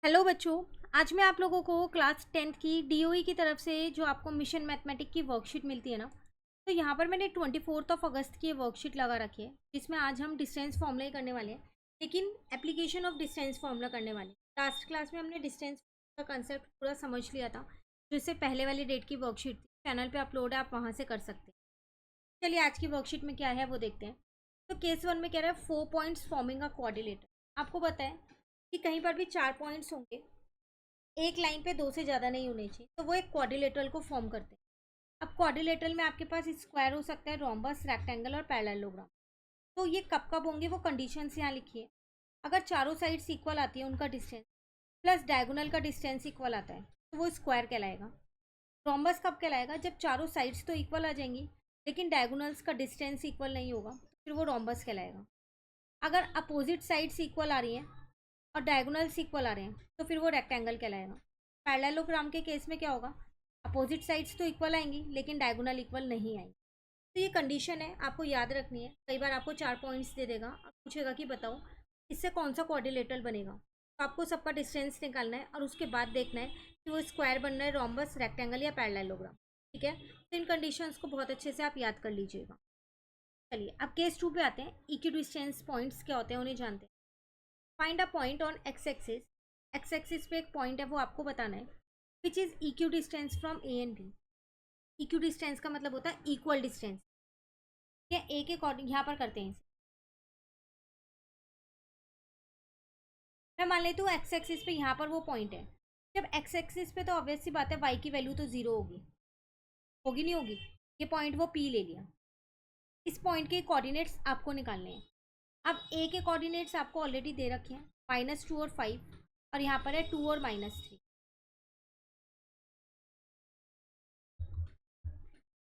Hello बच्चों। आज मैं आप लोगों को क्लास 10th की डीओई की तरफ से जो आपको मिशन मैथमेटिक की वर्कशीट मिलती है ना, तो यहाँ पर मैंने 24 अगस्त की वर्कशीट लगा रखी है जिसमें आज हम डिस्टेंस फार्मूला ही करने वाले हैं, लेकिन एप्लीकेशन ऑफ डिस्टेंस फार्मूला करने वाले हैं। लास्ट क्लास में हमने डिस्टेंस का कंसेप्ट पूरा समझ लिया था, जो इससे पहले वाली डेट की वर्कशीट थी, चैनल पर अपलोड है, आप वहाँ से कर सकते हैं। चलिए आज की वर्कशीट में क्या है वो देखते हैं। तो केस 1 में कह रहा है 4 पॉइंट्स फॉर्मिंग अ क्वाड्रिलेटर। आपको पता है कि कहीं पर भी 4 पॉइंट्स होंगे, एक लाइन पे 2 से ज़्यादा नहीं होने चाहिए, तो वो एक क्वाड्रिलेटरल को फॉर्म करते हैं। अब क्वाड्रिलेटरल में आपके पास स्क्वायर हो सकता है, रोम्बस, रेक्टेंगल और पैरेललोग्राम। तो ये कब कब होंगे वो कंडीशंस यहाँ लिखिए। अगर चारों साइड्स इक्वल आती है, उनका डिस्टेंस प्लस डायगोनल का डिस्टेंस इक्वल आता है, तो वो स्क्वायर कहलाएगा। रोम्बस कब कहलाएगा? जब चारों साइड्स तो इक्वल आ जाएंगी लेकिन डायगोनल्स का डिस्टेंस इक्वल नहीं होगा, फिर वो रोम्बस कहलाएगा। अगर अपोजिट साइड्स इक्वल आ रही हैं और डायगोनल्स इक्वल आ रहे हैं, तो फिर वो रेक्टेंगल कहलाएगा। पैरेललोग्राम के केस में क्या होगा? अपोजिट साइड्स तो इक्वल आएंगी लेकिन डायगोनल इक्वल नहीं आएंगी। तो ये कंडीशन है, आपको याद रखनी है। कई बार आपको 4 पॉइंट्स दे देगा और पूछेगा कि बताओ इससे कौन सा क्वाड्रिलेटरल बनेगा। तो आपको सबका डिस्टेंस निकालना है और उसके बाद देखना है कि वो स्क्वायर बन रहा है, रोम्बस, रेक्टेंगल या पैरेललोग्राम। ठीक है, तो इन कंडीशंस को बहुत अच्छे से आप याद कर लीजिएगा। चलिए अब केस 2 पे आते हैं। इक्वी डिस्टेंस पॉइंट्स क्या होते हैं उन्हें जानते हैं। Find a point on x axis. X axis पे एक पॉइंट है, वो आपको बताना है। Which is equidistance from A and B. Equidistance का मतलब होता है इक्वल डिस्टेंस। या ए के अकॉर्डिंग यहाँ पर करते हैं इसे। मैं मान लेती हूँ एक्स एक्सिस पे यहाँ पर वो पॉइंट है। जब एक्स एक्सिस पे तो ऑब्वियस सी बात है वाई की वैल्यू तो जीरो होगी, होगी नहीं होगी। ये पॉइंट वो पी ले लिया। इस पॉइंट के कोऑर्डिनेट्स आपको निकालने हैं। अब ए के कोऑर्डिनेट्स आपको ऑलरेडी दे रखे हैं, -2 और 5, और यहाँ पर है 2 और -3।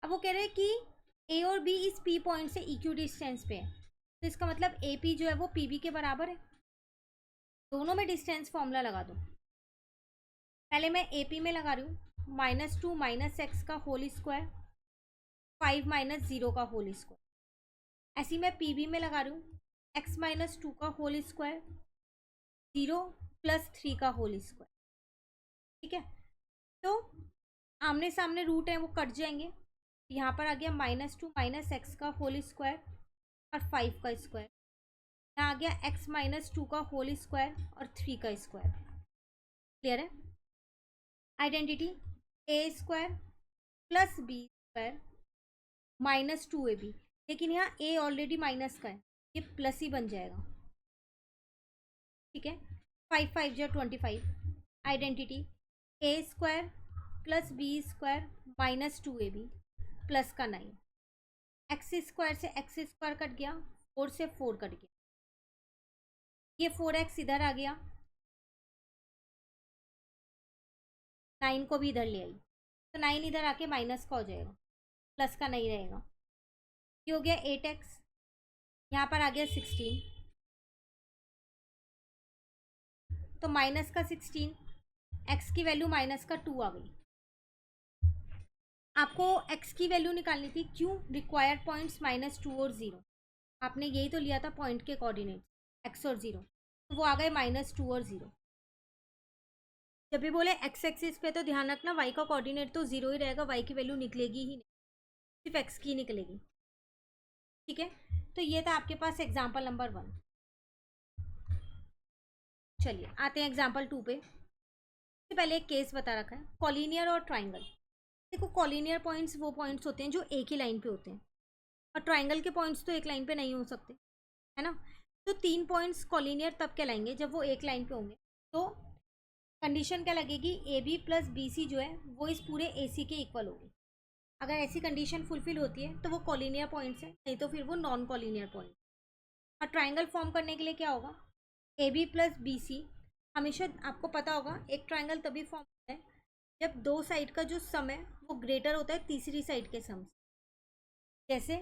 अब वो कह रहे हैं कि ए और बी इस पी पॉइंट से इक्यू डिस्टेंस पे है, तो इसका मतलब ए पी जो है वो पी बी के बराबर है। दोनों में डिस्टेंस फॉर्मूला लगा दो। पहले मैं ए पी में लगा रही हूँ, -2 -x का होल स्क्वायर, 5 -0 का होल स्क्वायर। ऐसी मैं पी बी में लगा रही हूँ, x-2 का होल स्क्वायर, 0 + 3 का होल स्क्वायर। ठीक है, तो आमने सामने रूट है वो कट जाएंगे। यहाँ पर आ गया -2 -x का होल स्क्वायर और 5 का स्क्वायर। यहाँ आ गया x-2 का होल स्क्वायर और 3 का स्क्वायर। क्लियर है? Identity A square plus B square -2ab। लेकिन यहाँ ए ऑलरेडी माइनस का है, ये प्लस ही बन जाएगा। ठीक है, 5 5 जो 25। Identity A square plus B square -2ab plus का 9। एक्स स्क्वायर से एक्स स्क्वायर कट गया, 4 से 4 कट गया, ये 4x इधर आ गया, 9 को भी इधर ले आई, तो 9 इधर आके माइनस का हो जाएगा, प्लस का नहीं रहेगा। ये हो गया 8x, यहाँ पर आ गया 16, तो माइनस का 16, x की वैल्यू -2 आ गई। आपको x की वैल्यू निकालनी थी, क्यों? रिक्वायर्ड पॉइंट्स -2 और 0। आपने यही तो लिया था पॉइंट के कोऑर्डिनेट x और 0, तो वो आ गए -2 और 0। जब भी बोले x एक्सिस पे तो ध्यान रखना y का कोऑर्डिनेट तो 0 ही रहेगा, y की वैल्यू निकलेगी ही नहीं, सिर्फ x की निकलेगी। ठीक है, तो ये था आपके पास एग्जाम्पल नंबर 1। चलिए आते हैं एग्जाम्पल 2 पे। इससे पहले एक केस बता रखा है, कॉलिनियर और ट्राइंगल। देखो कॉलिनियर पॉइंट्स वो पॉइंट्स होते हैं जो एक ही लाइन पे होते हैं, और ट्राइंगल के पॉइंट्स तो एक लाइन पे नहीं हो सकते, है ना। तो 3 पॉइंट्स कॉलिनियर तब कहलाएंगे जब वो एक लाइन पे होंगे। तो कंडीशन क्या लगेगी? A B plus B C जो है वो इस पूरे ए सी के इक्वल होगी। अगर ऐसी कंडीशन फुलफिल होती है तो वो कॉलिनियर पॉइंट्स है, नहीं तो फिर वो नॉन कॉलिनियर पॉइंट। और ट्राइंगल फॉर्म करने के लिए क्या होगा? A B plus B C. हमेशा आपको पता होगा एक ट्राइंगल तभी फॉर्म होता है जब दो साइड का जो सम है वो ग्रेटर होता है तीसरी साइड के सम से। जैसे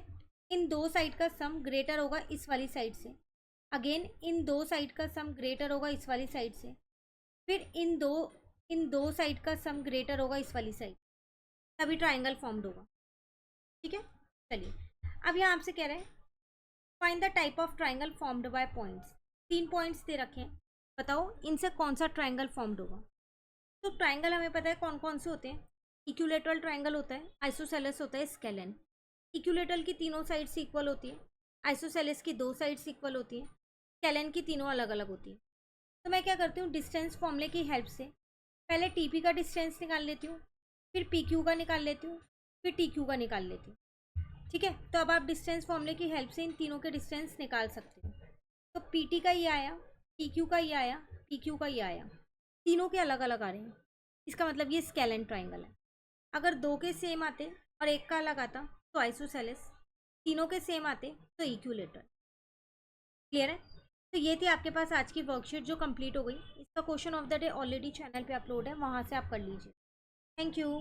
इन दो साइड का सम ग्रेटर होगा इस वाली साइड से, अगेन इन दो साइड का सम ग्रेटर होगा इस वाली साइड से, फिर इन दो साइड का सम ग्रेटर होगा इस वाली साइड, तभी ट्राइंगल फॉर्म्ड होगा। ठीक है, चलिए अब यहाँ आपसे कह रहे हैं find the type of triangle formed by points. 3 points दे रखे हैं, बताओ इनसे कौन सा ट्रायंगल फॉर्म्ड होगा। तो ट्रायंगल हमें पता है कौन कौन से होते हैं। इक्विलेटरल ट्रायंगल होता है, आइसोसेलेस होता है, स्केलेन। इक्विलेटरल की तीनों साइड्स इक्वल होती है, आइसोसेलेस की 2 साइड्स इक्वल होती है, स्केलेन की तीनों अलग अलग होती है। तो मैं क्या करती हूँ, डिस्टेंस फॉर्मूले की हेल्प से पहले टीपी का डिस्टेंस निकाल लेती हूँ, फिर पीक्यू का निकाल लेती हूँ, फिर टीक्यू का निकाल लेती हूँ। ठीक है, तो अब आप डिस्टेंस फॉर्मूले की हेल्प से इन तीनों के डिस्टेंस निकाल सकते हो। तो पीटी का ये आया, पीक्यू का ये आया, टीक्यू का ये आया, तीनों के अलग अलग आ रहे हैं। इसका मतलब ये स्केलेन ट्राइंगल है। अगर 2 के सेम आते और एक का अलग आता तो आइसोसेलेस, तीनों के सेम आते तो इक्विलेटरल। क्लियर है। तो ये थी आपके पास आज की वर्कशीट जो कंप्लीट हो गई। इसका question of the day already channel पे अपलोड है, वहाँ से आप कर लीजिए। Thank you.